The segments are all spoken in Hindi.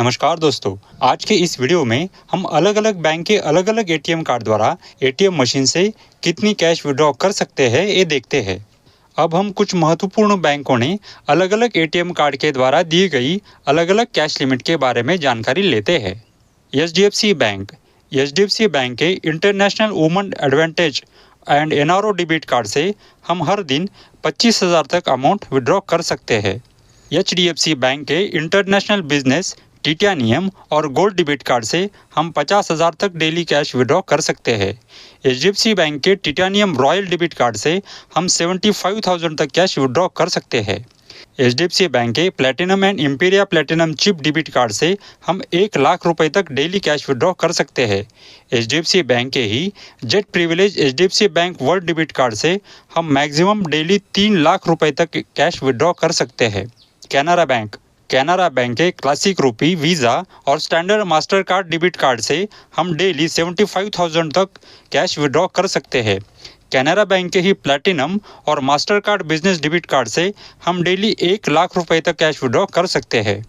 नमस्कार दोस्तों। आज के इस वीडियो में हम अलग अलग बैंक के अलग अलग एटीएम कार्ड द्वारा एटीएम मशीन से कितनी कैश विड्रॉ कर सकते हैं ये देखते हैं। अब हम कुछ महत्वपूर्ण बैंकों ने अलग अलग एटीएम कार्ड के द्वारा दी गई अलग अलग कैश लिमिट के बारे में जानकारी लेते हैं। HDFC bank. एचडीएफसी बैंक के international women advantage and NRO debit card से हम हर दिन 25,000 तक अमाउंट विड्रॉ कर सकते हैं। एचडीएफसी बैंक के इंटरनेशनल बिजनेस टिटानियम और गोल्ड डेबिट कार्ड से हम 50,000 तक डेली कैश विड्रॉ कर सकते हैं। एचडीएफसी बैंक के टिटानियम रॉयल डेबिट कार्ड से हम 75,000 तक कैश विड्रॉ कर सकते हैं। एचडीएफसी बैंक के platinum and Imperia platinum chip debit card से हम 1,00,000 रुपये तक डेली कैश विड्रॉ कर सकते हैं। एचडीएफसी बैंक के ही jet privilege HDFC bank world debit card से हम मैक्सिमम डेली 3,00,000 रुपये तक कैश विड्रॉ कर सकते हैं। कैनरा बैंक। कैनरा बैंक के क्लासिक रुपी, वीज़ा और standard master card debit card से हम डेली 75,000 तक कैश विड्रॉ कर सकते हैं। कैनरा बैंक के ही प्लैटिनम और master card business debit card से हम डेली 1,00,000 रुपये तक कैश विड्रॉ कर सकते हैं।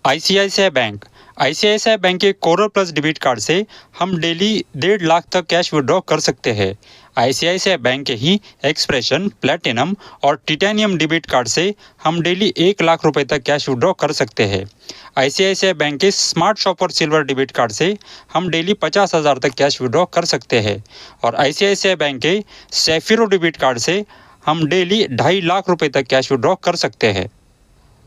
ICICI bank. आईसीआईसीआई बैंक के कोरल प्लस डेबिट कार्ड से हम डेली 1,50,000 तक कैश विड्रॉ कर सकते हैं। आईसीआईसीआई बैंक के ही एक्सप्रेशन, प्लैटिनम और टिटानियम डेबिट कार्ड से हम डेली 1,00,000 रुपये तक कैश विड्रॉ कर सकते हैं। आईसीआईसीआई बैंक के smart shopper silver debit card से हम डेली 50,000 तक कैश विड्रॉ कर सकते हैं। और आईसीआईसीआई बैंक के सैफिरो डेबिट कार्ड से हम डेली 2.5 रुपये तक कैश विड्रॉ कर सकते हैं।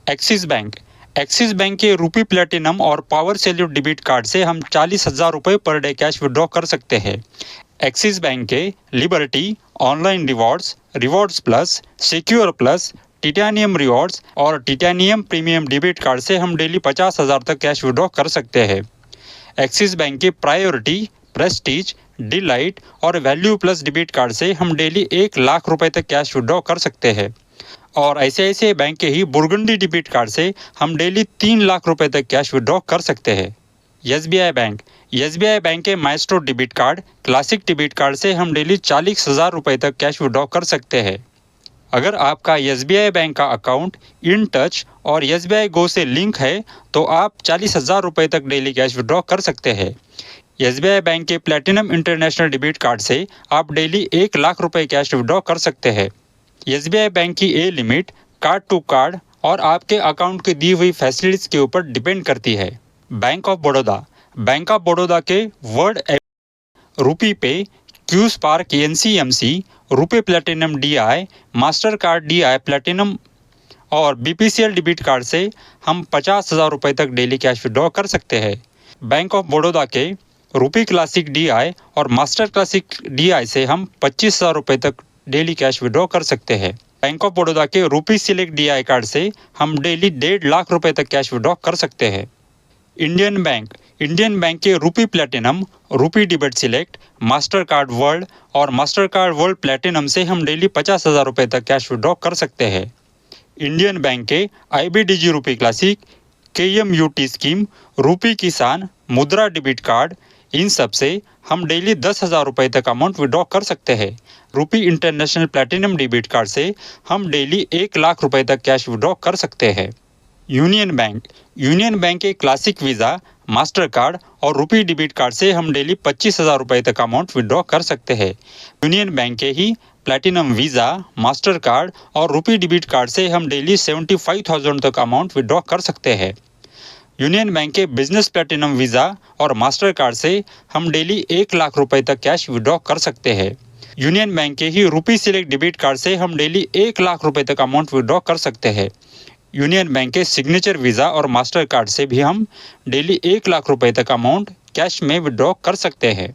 Axis bank. एक्सिस बैंक के रुपी प्लेटिनम और पावर सैल्यूट डेबिट कार्ड से हम 40,000 रुपये पर डे कैश विड्रॉ कर सकते हैं। एक्सिस बैंक के liberty, online rewards, rewards plus, secure plus, titanium rewards और टिटानियम प्रीमियम डेबिट कार्ड से हम डेली 50,000 तक कैश विड्रॉ कर सकते हैं। एक्सिस बैंक के प्रायोरिटी, प्रेस्टीज, डिलाइट और वैल्यू प्लस डेबिट कार्ड से हम डेली 1,00,000 रुपये तक कैश विड्रॉ कर सकते हैं। और आईसीआईसीआई बैंक के ही बुर्गंडी डेबिट कार्ड से हम डेली 3,00,000 रुपये तक कैश विड्रॉ कर सकते हैं। SBI bank. एसबीआई बैंक के maestro debit card, classic debit card से हम डेली 40,000 रुपये तक कैश विड्रॉ कर सकते हैं। अगर आपका एसबीआई बैंक का अकाउंट इन टच और एसबीआई गो से लिंक है तो आप 40,000 रुपये तक डेली कैश विड्रॉ कर सकते हैं। एसबीआई बैंक के प्लेटिनम इंटरनेशनल डेबिट कार्ड से आप डेली 1,00,000 रुपये कैश विड्रॉ कर सकते हैं। एसबीआई बैंक की ए लिमिट कार्ड टू कार्ड और आपके अकाउंट की दी हुई फैसिलिटीज़ के ऊपर डिपेंड करती है। Bank of Baroda. Bank of Baroda के वर्ल्ड रुपी पे, Q spark NCMC, RuPay platinum DI, master card DI platinum और बीपीसीएल डेबिट कार्ड से हम 50,000 रुपये तक डेली कैश विड्रॉ कर सकते हैं। बैंक ऑफ बड़ौदा के रुपी क्लासिक डीआई और मास्टर क्लासिक डीआई से हम 25,000 रुपये तक डेली कैश विड्रॉ कर सकते हैं। बैंक ऑफ बड़ौदा के रुपी सिलेक्ट डीआई कार्ड से हम डेली 1,50,000 रुपये तक कैश विड्रॉ कर सकते हैं। Indian bank. इंडियन बैंक के RuPay platinum, RuPay debit select, Mastercard world और मास्टर कार्ड वर्ल्ड प्लेटिनम से हम डेली 50,000 रुपये तक कैश विड्रॉ कर सकते हैं। इंडियन बैंक के आईबीडीजी रुपी क्लासिक, केएमयूटी स्कीम, रुपी किसान, मुद्रा डेबिट कार्ड, इन सब से हम डेली 10,000 रुपये तक अमाउंट विड्रॉ कर सकते हैं। रुपी इंटरनेशनल प्लेटिनम डेबिट कार्ड से हम डेली 1,00,000 रुपये तक कैश विड्रॉ कर सकते हैं। Union bank. यूनियन बैंक के क्लासिक वीज़ा, मास्टर कार्ड और रुपी डेबिट कार्ड से हम डेली 25,000 रुपये तक अमाउंट विड्रॉ कर सकते हैं। यूनियन बैंक के ही प्लेटिनम वीज़ा, मास्टर कार्ड और रुपी डेबिट कार्ड से हम डेली 75,000 तक अमाउंट विड्रॉ कर सकते हैं। यूनियन बैंक के बिजनेस प्लेटिनम वीज़ा और मास्टर कार्ड से हम डेली 1,00,000 रुपये तक कैश विड्रॉ कर सकते हैं। यूनियन बैंक के ही रुपी सिलेक्ट डेबिट कार्ड से हम डेली 1,00,000 रुपये तक अमाउंट विड्रॉ कर सकते हैं। यूनियन बैंक के सिग्नेचर वीज़ा और मास्टर कार्ड से भी हम डेली 1,00,000 रुपये तक अमाउंट कैश में विड्रॉ कर सकते हैं।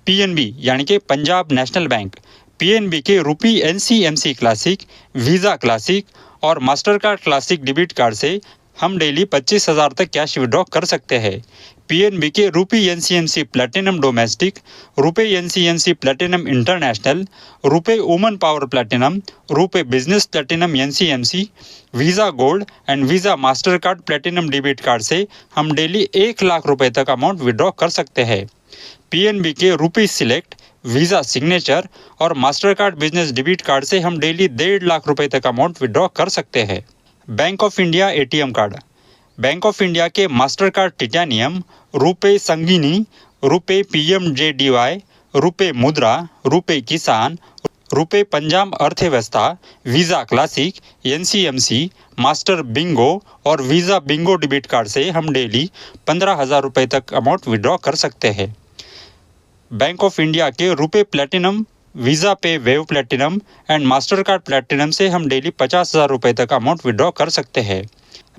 पीएनबी यानी कि पंजाब नेशनल बैंक। पीएनबी के RuPay NCMC classic, visa classic और master card classic debit card से हम डेली 25,000 तक कैश विड्रॉ कर सकते हैं। पीएनबी के RuPay NCMC platinum domestic, RuPay NCMC platinum international, RuPay woman power platinum, RuPay business platinum NCMC, Visa gold and Visa Mastercard platinum debit card से हम डेली 1,00,000 रुपये तक अमाउंट विड्रॉ कर सकते हैं। पीएनबी के रुपी सिलेक्ट, वीज़ा सिग्नेचर और master card business debit card से हम डेली 1,50,000 रुपये तक अमाउंट विड्रॉ कर सकते हैं। Bank of India ATM card. Bank of India के master card टिटैनियम, RuPay संगीनी, RuPay PMJDY, RuPay मुद्रा, रुपे किसान, रुपे पंजाब अर्थव्यवस्था, visa classic, NCMC, master Bingo और वीज़ा बिंगो डेबिट कार्ड से हम डेली 15,000 रुपये तक अमाउंट विड्रॉ कर सकते हैं। बैंक ऑफ इंडिया के रुपे प्लेटिनम, वीज़ा पे wave platinum and master card platinum से हम डेली 50,000 रुपये तक अमाउंट विड्रॉ कर सकते हैं।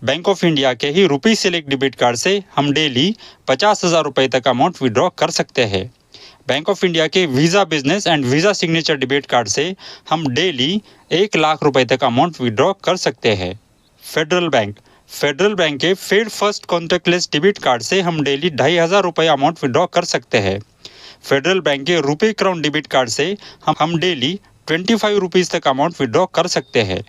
बैंक ऑफ इंडिया के ही रुपी सिलेक्ट डेबिट कार्ड से हम डेली 50,000 रुपये तक अमाउंट विड्रॉ कर सकते हैं। बैंक ऑफ इंडिया के visa business and visa signature debit card से हम डेली 1 लाख रुपए तक अमाउंट विड्रॉ कर सकते हैं। फेडरल बैंक के Fed First contactless debit card से हम डेली 2,500 रुपये अमाउंट विड्रॉ कर सकते हैं। फेडरल बैंक के रुपे क्राउन डेबिट कार्ड से हम डेली 25 रुपीज़ तक अमाउंट विड्रॉ कर सकते हैं।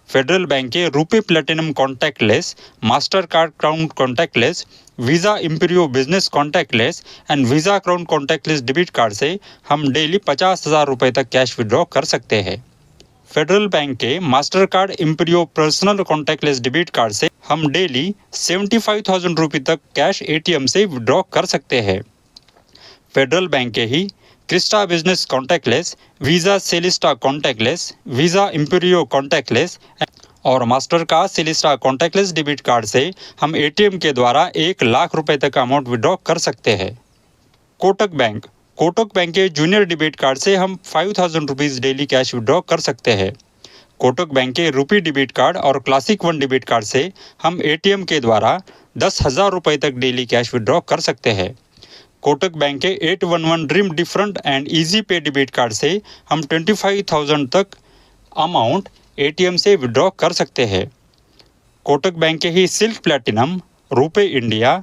फेडरल बैंक के RuPay platinum contactless, Mastercard crown contactless, Visa Imperio business contactless and Visa crown contactless debit card से हम डेली 50,000 रुपये तक कैश विड्रॉ कर सकते हैं। फेडरल बैंक के Mastercard Imperio personal contactless debit card से हम डेली 75,000 रुपये तक कैश ATM से विड्रॉ कर सकते हैं। फेडरल बैंक के ही Crista business contactless, Visa Celesta contactless, Visa Imperio contactless और मास्टर का सेलिस्टा कॉन्टैक्टलेस डेबिट कार्ड से हम ATM के द्वारा 1 लाख रुपए तक अमाउंट विड्रॉ कर सकते हैं। कोटक बैंक के जूनियर डेबिट कार्ड से हम 5,000 रुपीज़ डेली कैश विड्रॉ कर सकते हैं। कोटक बैंक के रुपी डेबिट कार्ड और क्लासिक वन डेबिट कार्ड से हम ATM के द्वारा 10,000 रुपये तक डेली कैश विड्रॉ कर सकते हैं। कोटक बैंक के 811 ड्रीम डिफरेंट एंड इजी पे डेबिट कार्ड से हम 25,000 तक अमाउंट ATM से विड्रॉ कर सकते हैं। कोटक बैंक के ही सिल्क प्लैटिनम, रुपे इंडिया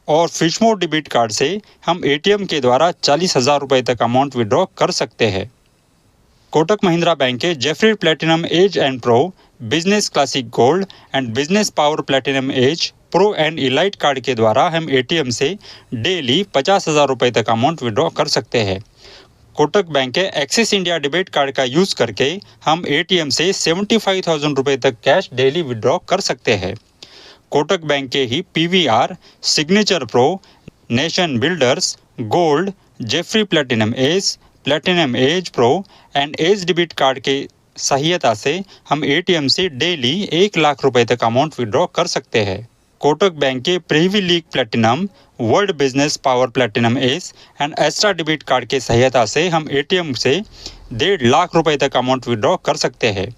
और फिशमो डेबिट कार्ड से हम ATM के द्वारा 40,000 रुपये तक अमाउंट विड्रॉ कर सकते हैं। कोटक महिंद्रा बैंक के Jifi platinum edge and pro, business classic gold and business power platinum edge pro and elite card के द्वारा हम ATM से डेली 50,000 रुपये तक अमाउंट विड्रॉ कर सकते हैं। कोटक बैंक के एक्सिस इंडिया डेबिट कार्ड का यूज़ करके हम ATM से 75,000 रुपये तक कैश डेली विड्रॉ कर सकते हैं। कोटक बैंक के ही PVR, signature pro, nation builders, gold, Jifi platinum edge pro and edge debit card के सहायता से हम ATM से डेली 1 लाख रुपए तक अमाउंट विड्रॉ कर सकते हैं। कोटक बैंक के Privi league platinum, world business power platinum S and extra debit card के सहायता से हम ATM से 1.5 लाख रुपए तक अमाउंट विड्रॉ कर सकते हैं।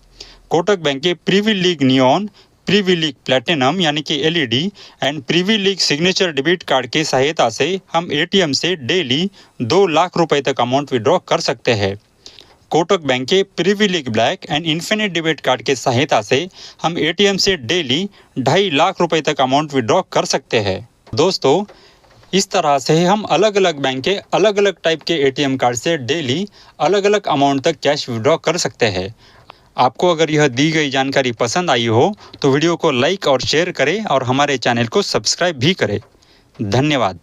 कोटक बैंक के Privi league neon, Privi league platinum यानी कि LED and Privi league signature debit card की सहायता से हम ATM से डेली 2 लाख रुपए तक अमाउंट विड्रॉ कर सकते हैं। कोटक बैंक के Privi league black and infinite debit card की सहायता से हम ATM से डेली 2.5 लाख रुपए तक अमाउंट विड्रॉ कर सकते हैं। दोस्तों, इस तरह से हम अलग अलग बैंक के अलग अलग टाइप के ATM कार्ड से डेली अलग अलग अमाउंट तक कैश विड्रॉ कर सकते हैं। आपको अगर यह दी गई जानकारी पसंद आई हो तो वीडियो को लाइक और शेयर करें और हमारे चैनल को सब्सक्राइब भी करें। धन्यवाद।